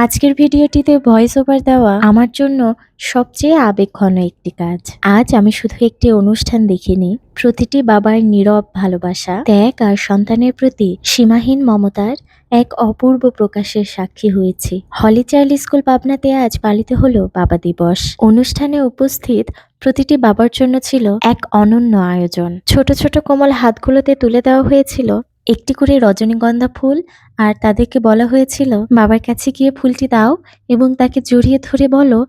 আজকের ভিডিওটিতে voice over দেওয়া আমার জন্য সবচেয়ে আবেগঘন একটি কাজ। আজ আমি শুধু একটি অনুষ্ঠান দেখিনি, প্রতিটি বাবার নীরব ভালোবাসা, ত্যাগ আর সন্তানের প্রতি সীমাহীন মমতার এক অপূর্ব প্রকাশের সাক্ষী হয়েছি। হলি চাইল্ড স্কুল পাবনাতে আজ পালিত হলো বাবা দিবস। অনুষ্ঠানে উপস্থিত প্রতিটি বাবার জন্য ছিল এক অনন্য আয়োজন। ছোট ছোট কোমল হাতগুলোতে তুলে দেওয়া হয়েছিল একটি করে রজনীগন্ধা ফুল, আর তাদেরকে বলা হয়েছিল বাবার কাছে গিয়ে ফুলটি দাও এবং তাকে জড়িয়ে ধরে বলো,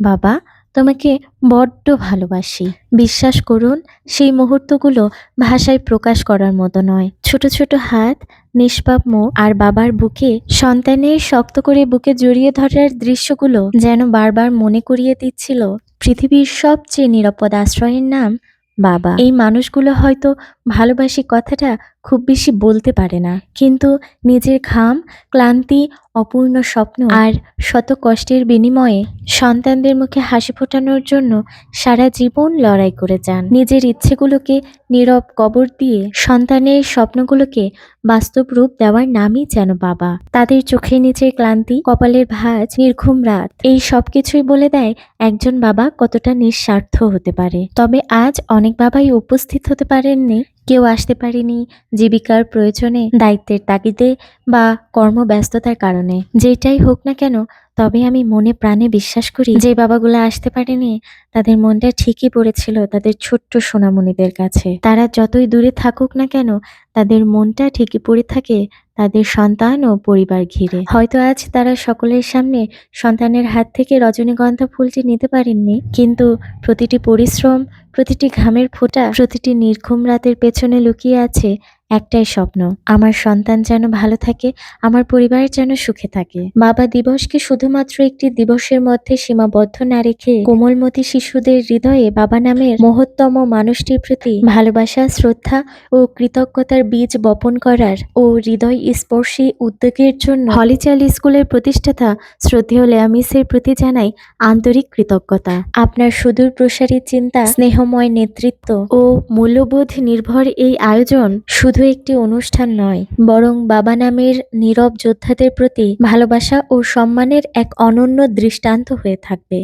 বাবা তোমাকে বড্ড ভালোবাসি। বিশ্বাস করুন, সেই মুহূর্তগুলো ভাষায় প্রকাশ করার মতো নয়। ছোট ছোট হাত, নিষ্পাপ মুখ আর বাবার বুকে সন্তানের শক্ত করে বুকে জড়িয়ে ধরার দৃশ্যগুলো যেন বারবার মনে করিয়ে দিচ্ছিল পৃথিবীর সবচেয়ে নিরাপদ আশ্রয়ের নাম বাবা। এই মানুষগুলো হয়তো ভালোবাসি কথাটা খুব বেশি বলতে পারে না, কিন্তু নিজের ঘাম, ক্লান্তি, অপূর্ণ স্বপ্ন আর শত কষ্টের বিনিময়ে সন্তানদের মুখে হাসি ফোটানোর জন্য সারা জীবন লড়াই করে যান। নিজের ইচ্ছেগুলোকে নীরব কবর দিয়ে সন্তানের স্বপ্নগুলোকে বাস্তব রূপ দেওয়ার নামই যেন বাবা। তাদের চোখের নিচের ক্লান্তি, কপালের ভাঁজ, নির্ঘুম রাত, এই সবকিছুই বলে দেয় একজন বাবা কতটা নিঃস্বার্থ হতে পারে। তবে আজ অনেক বাবাই উপস্থিত হতে পারেননি। কেউ আসতে পারেনি জীবিকার প্রয়োজনে, দায়িত্বের তাগিদে বা কর্মব্যস্ততার কারণে। যেটাই হোক না কেন, তবে আমি মনে প্রাণে বিশ্বাস করি যে বাবাগুলো আসতে পারেনি তাদের মনটা ঠিকই পড়েছিল তাদের ছোট্ট সোনামণিদের কাছে। তারা যতই দূরে থাকুক না কেন, তাদের মনটা ঠিকই পড়ে থাকে তাদের সন্তান ও পরিবার ঘিরে। হয়তো আজ তারা সকলের সামনে সন্তানের হাত থেকে রজনীগন্ধা ফুলটি নিতে পারেননি, কিন্তু প্রতিটি পরিশ্রম, প্রতিটি ঘামের ফোঁটা, প্রতিটি নির্ঘুম রাতের পেছনে লুকিয়ে আছে একটাই স্বপ্ন, আমার সন্তান যেন ভালো থাকে, আমার পরিবার যেন সুখে থাকে। বাবা দিবসকে শুধুমাত্র একটি দিবসের মধ্যে সীমাবদ্ধ না রেখে কোমলমতি শিশুদের হৃদয়ে বাবা নামের মহত্তম মানুষটির প্রতি ভালোবাসা, শ্রদ্ধা ও কৃতজ্ঞতার বীজ বপন করার ও হৃদয় স্পর্শী উদ্যোগের জন্য হলি চাইল্ড স্কুলের প্রতিষ্ঠাতা শ্রদ্ধেয় লেয়া মিসের প্রতি জানাই আন্তরিক কৃতজ্ঞতা। আপনার সুদূর প্রসারী চিন্তা, স্নেহময় নেতৃত্ব ও মূল্যবোধ নির্ভর এই আয়োজন শুধু একটি অনুষ্ঠান নয়, বরং বাবা নামের নীরব যোদ্ধাদের প্রতি ভালোবাসা ও সম্মানের এক অনন্য দৃষ্টান্ত হয়ে থাকবে।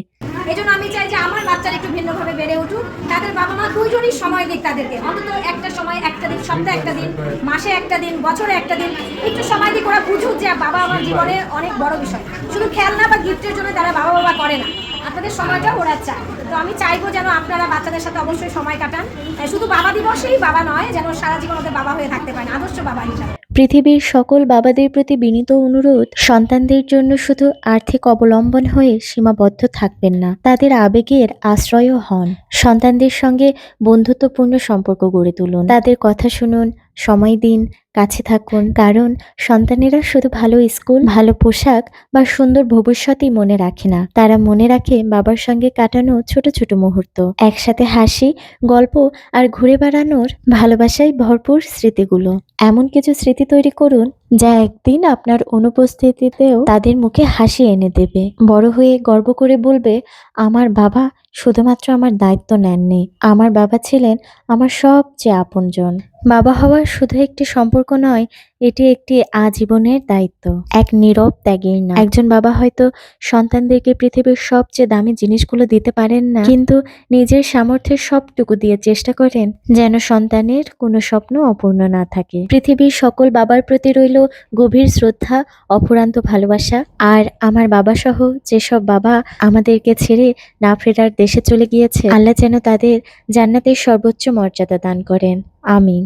এজন্য আমি চাই যে আমার বাচ্চারা একটু ভিন্নভাবে বেড়ে উঠুক, তাদের বাবা মা দুইজনই সময় দিক তাদেরকে, অন্তত একটা সময়, একটা দিন, সপ্তাহে একটা দিন, মাসে একটা দিন, বছরে একটা দিন, একটু সময় দিয়ে ওরা বুঝুক যে বাবা আমার জীবনে অনেক বড় বিষয়। শুধু খেলনা বা গিফটের জন্য তারা বাবা বাবা করে না, আপনাদের সময়টা ওরা চায়। তো আমি চাইবো যেন আপনারা বাচ্চাদের সাথে অবশ্যই সময় কাটান। শুধু বাবা দিবসেই বাবা নয়, যেন সারা জীবন ওদের বাবা হয়ে থাকতে পারেন, আদর্শ বাবা হিসাবে। পৃথিবীর সকল বাবাদের প্রতি বিনীত অনুরোধ, সন্তানদের জন্য শুধু আর্থিক অবলম্বন হয়ে সীমাবদ্ধ থাকবেন না, তাদের আবেগের আশ্রয়ও হন। সন্তানদের সঙ্গে বন্ধুত্বপূর্ণ সম্পর্ক গড়ে তুলুন, তাদের কথা শুনুন, সময় দিন, কাছে থাকুন। কারণ সন্তানেরা শুধু ভালো স্কুল, ভালো পোশাক বা সুন্দর ভবিষ্যতই মনে রাখে না, তারা মনে রাখে বাবার সঙ্গে কাটানো ছোট ছোট মুহূর্ত, একসাথে হাসি, গল্প আর ঘুরে বেড়ানোর ভালোবাসায় ভরপুর স্মৃতিগুলো। এমন কিছু স্মৃতি তৈরি করুন যা একদিন আপনার অনুপস্থিতিতেও তাদের মুখে হাসি এনে দেবে। বড় হয়ে গর্ব করে বলবে, আমার বাবা শুধুমাত্র আমার দায়িত্ব নেননি, আমার বাবা ছিলেন আমার সবচেয়ে আপনজন। বাবা হওয়া শুধু একটি সম্পর্ক নয়, এটি একটি আজীবনের দায়িত্ব, এক নীরব ত্যাগের নাম। একজন বাবা হয়তো সন্তানদেরকে পৃথিবীর সবচেয়ে দামি জিনিসগুলো দিতে পারেন না, কিন্তু নিজের সামর্থ্যের সবটুকু দিয়ে চেষ্টা করেন যেন সন্তানের কোনো স্বপ্ন অপূর্ণ না থাকে। পৃথিবীর সকল বাবার প্রতি রইল গভীর শ্রদ্ধা, অফুরান্ত ভালোবাসা। আর আমার বাবা সহ যেসব বাবা আমাদেরকে ছেড়ে না ফেরার দেশে চলে গিয়েছে, আল্লাহ যেন তাদের জান্নাতের সর্বোচ্চ মর্যাদা দান করেন। আমিন।